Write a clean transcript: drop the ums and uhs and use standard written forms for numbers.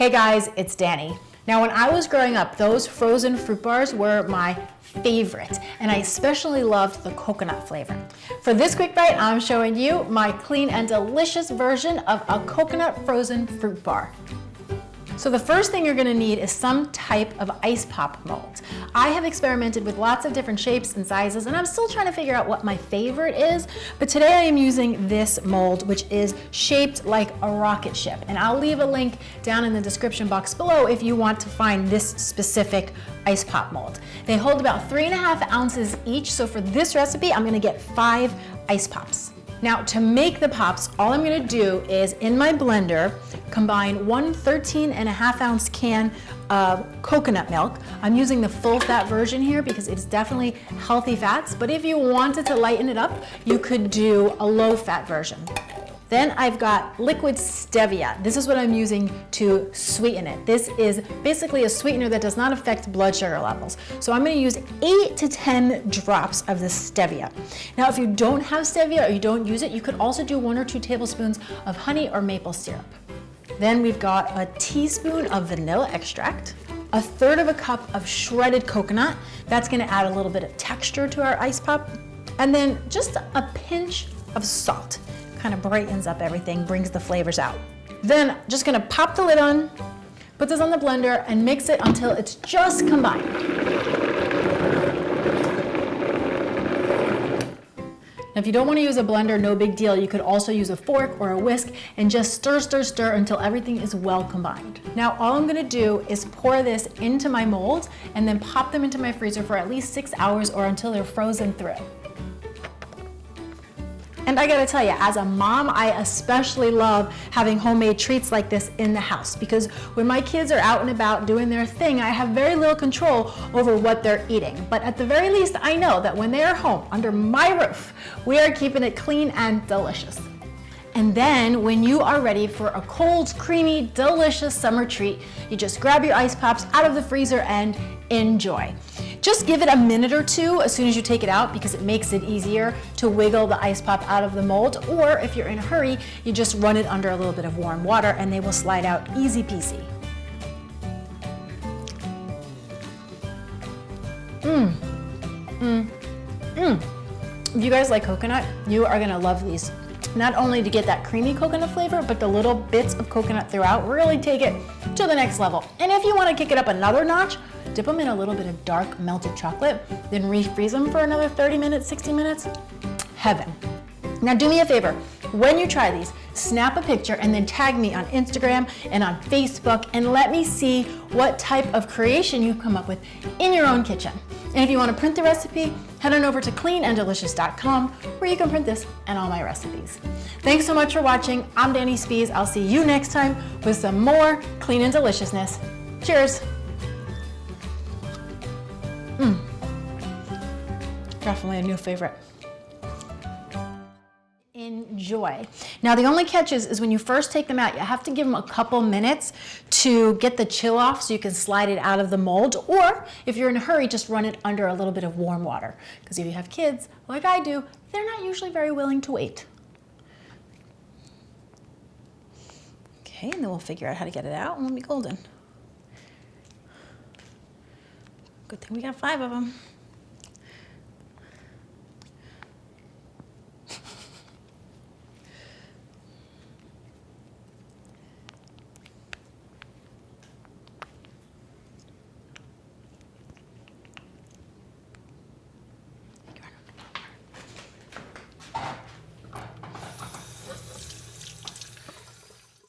Hey guys, it's Danny. Now when I was growing up, those frozen fruit bars were my favorite, and I especially loved the coconut flavor. For this quick bite, I'm showing you my clean and delicious version of a coconut frozen fruit bar. So the first thing you're gonna need is some type of ice pop mold. I have experimented with lots of different shapes and sizes, and I'm still trying to figure out what my favorite is, but today I am using this mold, which is shaped like a rocket ship. And I'll leave a link down in the description box below if you want to find this specific ice pop mold. They hold about 3.5 ounces each, so for this recipe, I'm gonna get 5 ice pops. Now to make the pops, all I'm gonna do is in my blender, combine 1 13.5 ounce can of coconut milk. I'm using the full fat version here because it's definitely healthy fats, but if you wanted to lighten it up, you could do a low fat version. Then I've got liquid stevia. This is what I'm using to sweeten it. This is basically a sweetener that does not affect blood sugar levels. So I'm gonna use 8 to 10 drops of this stevia. Now, if you don't have stevia or you don't use it, you could also do 1 or 2 tablespoons of honey or maple syrup. Then we've got a teaspoon of vanilla extract, 1/3 of a cup of shredded coconut. That's gonna add a little bit of texture to our ice pop. And then just a pinch of salt. Kind of brightens up everything, brings the flavors out. Then just gonna pop the lid on, put this on the blender and mix it until it's just combined. Now if you don't wanna use a blender, no big deal. You could also use a fork or a whisk and just stir, stir, stir until everything is well combined. Now all I'm gonna do is pour this into my molds and then pop them into my freezer for at least 6 hours or until they're frozen through. And I gotta tell you, as a mom, I especially love having homemade treats like this in the house because when my kids are out and about doing their thing, I have very little control over what they're eating. But at the very least, I know that when they are home under my roof, we are keeping it clean and delicious. And then when you are ready for a cold, creamy, delicious summer treat, you just grab your ice pops out of the freezer and enjoy. Just give it a minute or two as soon as you take it out because it makes it easier to wiggle the ice pop out of the mold, or if you're in a hurry, you just run it under a little bit of warm water and they will slide out easy peasy. If you guys like coconut, you are gonna love these. Not only to get that creamy coconut flavor, but the little bits of coconut throughout really take it to the next level. And if you want to kick it up another notch, dip them in a little bit of dark melted chocolate, then refreeze them for another 30 minutes, 60 minutes. Heaven. Now do me a favor, when you try these, snap a picture and then tag me on Instagram and on Facebook and let me see what type of creation you come up with in your own kitchen. And if you want to print the recipe, head on over to cleananddelicious.com where you can print this and all my recipes. Thanks so much for watching. I'm Danny Spees. I'll see you next time with some more clean and deliciousness. Cheers. Definitely a new favorite. Enjoy. Now the only catch is when you first take them out, you have to give them a couple minutes to get the chill off so you can slide it out of the mold, or if you're in a hurry, just run it under a little bit of warm water. Because if you have kids, like I do, they're not usually very willing to wait. Okay, and then we'll figure out how to get it out and we'll be golden. Good thing we got 5 of them.